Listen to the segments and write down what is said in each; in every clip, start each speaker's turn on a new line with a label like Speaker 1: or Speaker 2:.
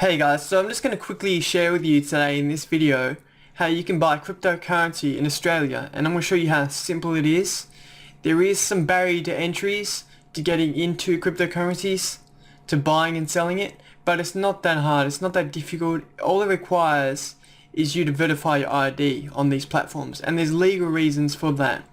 Speaker 1: Hey guys, so I'm just going to quickly share with you today in this video how you can buy cryptocurrency in Australia, and I'm going to show you how simple it is. There is some barrier to entries to getting into cryptocurrencies, to buying and selling it, but it's not that hard, it's not that difficult. All it requires is you to verify your ID on these platforms, and there's legal reasons for that.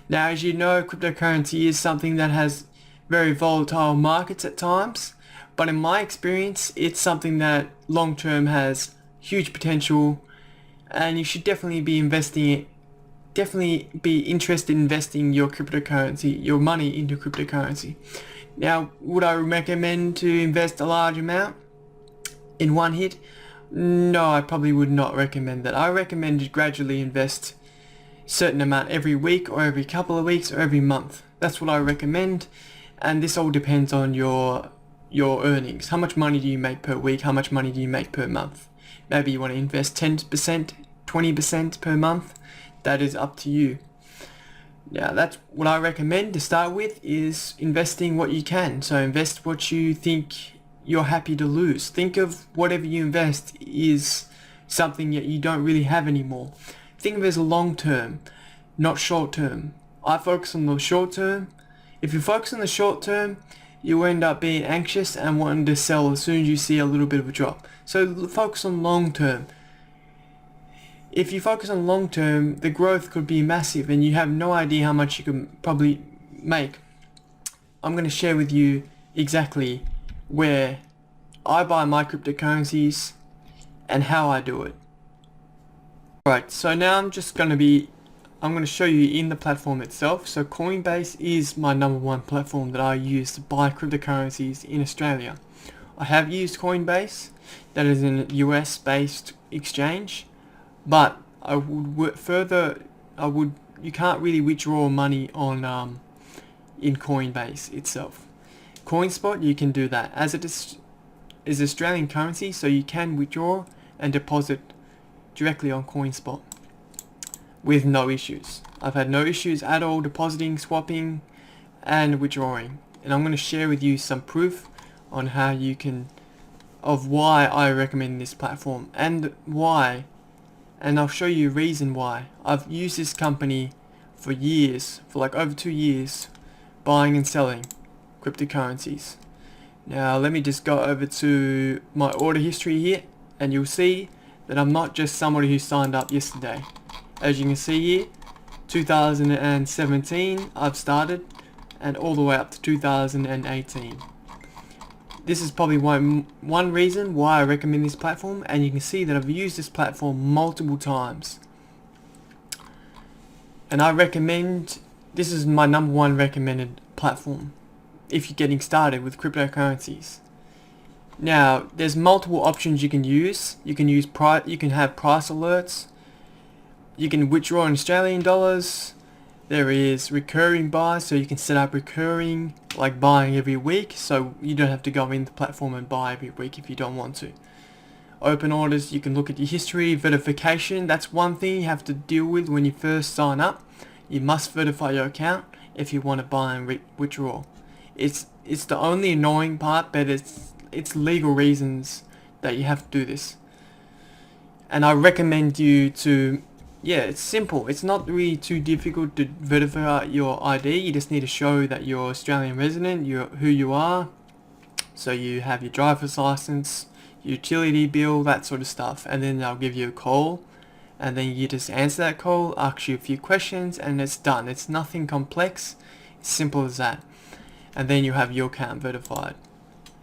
Speaker 1: Now, as you know, cryptocurrency is something that has very volatile markets at times, but in my experience, it's something that long term has huge potential, and you should definitely be interested in investing your cryptocurrency, your money into cryptocurrency. Now, would I recommend to invest a large amount in one hit? No, I probably would not recommend that. I recommend to gradually invest certain amount every week or every couple of weeks or every month. That's what I recommend, and this all depends on your earnings. How much money do you make per week? How much money do you make per month? Maybe you want to invest 10%, 20% per month. That is up to you. Now, that's what I recommend to start with, is investing what you can. So invest what you think you're happy to lose. Think of whatever you invest is something that you don't really have anymore. Think of it as long term, not short term. I focus on the short term. If you focus on the short term, you end up being anxious and wanting to sell as soon as you see a little bit of a drop. So focus on long term. If you focus on long term, the growth could be massive and you have no idea how much you can probably make. I'm going to share with you exactly where I buy my cryptocurrencies and how I do it. Right, so now I'm going to show you in the platform itself. So Coinbase is my number one platform that I use to buy cryptocurrencies in Australia. I have used Coinbase, that is an US based exchange, but you can't really withdraw money on in Coinbase itself. Coinspot, you can do that, as it is Australian currency, so you can withdraw and deposit directly on Coinspot with no issues. I've had no issues at all depositing, swapping, and withdrawing. And I'm going to share with you some proof on how you can, of why I recommend this platform and why. And I'll show you a reason why. I've used this company for years, for like over 2 years, buying and selling cryptocurrencies. Now let me just go over to my order history here, and you'll see that I'm not just somebody who signed up yesterday. As you can see here, 2017 I've started, and all the way up to 2018. This is probably one reason why I recommend this platform, and you can see that I've used this platform multiple times. And I recommend, this is my number one recommended platform if you're getting started with cryptocurrencies. Now, there's multiple options you can use. You can have price alerts. You can withdraw in Australian dollars. There is recurring buys, so you can set up recurring, like buying every week, so you don't have to go in the platform and buy every week if you don't want to. Open orders, you can look at your history. Verification, that's one thing you have to deal with when you first sign up. You must verify your account if you want to buy and withdraw. It's the only annoying part, but it's legal reasons that you have to do this. And I recommend you to, it's simple. It's not really too difficult to verify your ID. You just need to show that you're Australian resident, who you are. So you have your driver's license, utility bill, that sort of stuff. And then they'll give you a call. And then you just answer that call, ask you a few questions, and it's done. It's nothing complex. It's simple as that. And then you have your account verified.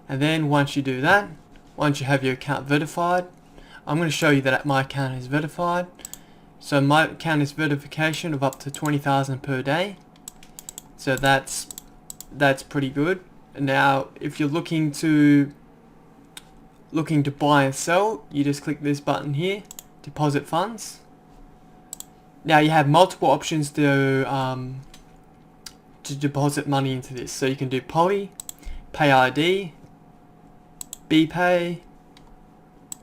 Speaker 1: And then once you do that, once you have your account verified, I'm going to show you that my account is verified. So my account is verification of up to 20,000 per day. So that's pretty good. Now, if you're looking to buy and sell, you just click this button here, deposit funds. Now you have multiple options to deposit money into this. So you can do Poly, Pay ID, BPay.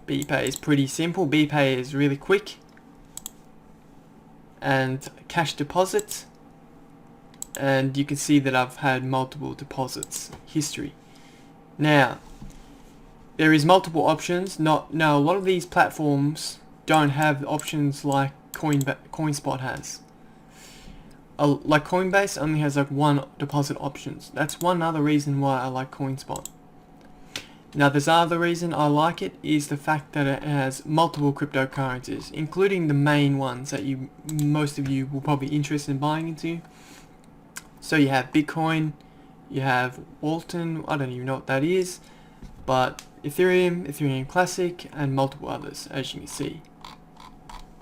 Speaker 1: BPay is pretty simple. BPay is really quick. And cash deposit. And you can see that I've had multiple deposits history. Now, there is multiple options. Now a lot of these platforms don't have options like Coinspot has. Like Coinbase only has like one deposit options. That's one other reason why I like Coinspot. Now there's other reason I like it is the fact that it has multiple cryptocurrencies, including the main ones that most of you will probably be interested in buying into. So you have Bitcoin, you have Walton, I don't even know what that is, but Ethereum Classic, and multiple others, as you can see.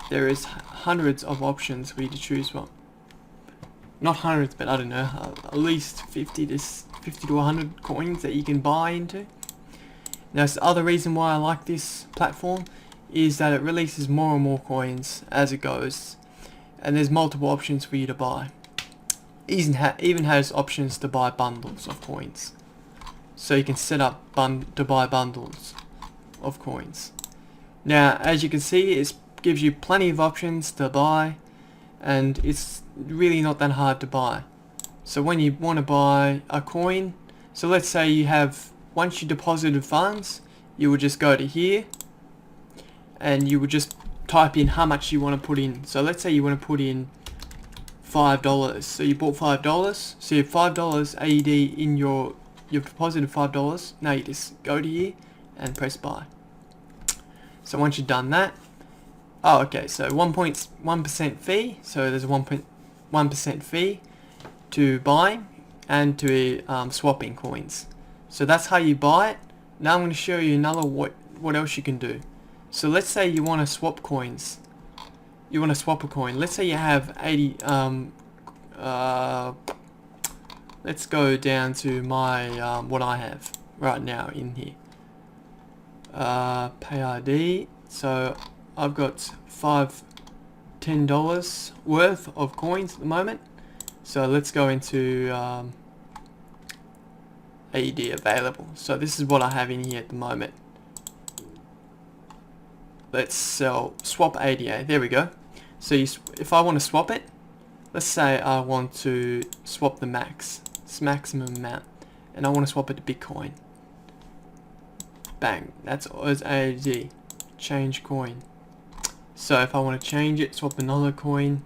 Speaker 1: There is hundreds of options for you to choose from. Not hundreds, but I don't know, at least 50 to 100 coins that you can buy into. Now, the other reason why I like this platform is that it releases more and more coins as it goes, and there's multiple options for you to buy. Even has options to buy bundles of coins, so you can set up to buy bundles of coins. Now, as you can see, it gives you plenty of options to buy, and it's really not that hard to buy. So when you want to buy a coin, so let's say you have, once you deposited funds, you would just go to here and you would just type in how much you want to put in. So let's say you want to put in $5. So you bought $5. So you have $5 AED in you've deposited $5. Now you just go to here and press buy. So once you've done that, oh okay, so 1.1% fee. So there's a 1.1% fee to buying and to swapping coins. So that's how you buy it. Now I'm going to show you another what else you can do. So let's say you want to swap coins. You want to swap a coin. Let's say you have 80. Let's go down to my what I have right now in here. Pay ID. So I've got $10 worth of coins at the moment. So let's go into AED available. So this is what I have in here at the moment. Let's swap ADA. There we go. So if I want to swap it, let's say I want to swap the maximum amount, and I want to swap it to Bitcoin. Bang, that's as AED. Change coin. So if I want to change it, swap another coin.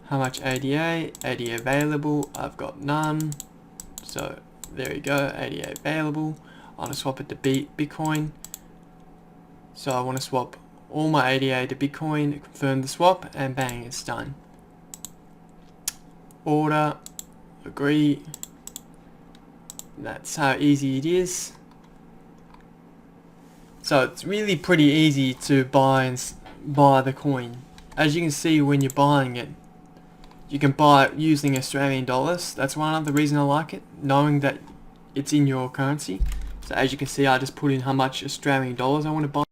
Speaker 1: How much ADA? ADA available. I've got none. So there you go, ADA available. I want to swap it to Bitcoin. So I want to swap all my ADA to Bitcoin, confirm the swap, and bang, it's done. Order, agree. That's how easy it is. So it's really pretty easy to buy the coin. As you can see when you're buying it, you can buy it using Australian dollars. That's one other reason I like it, knowing that it's in your currency. So as you can see, I just put in how much Australian dollars I want to buy.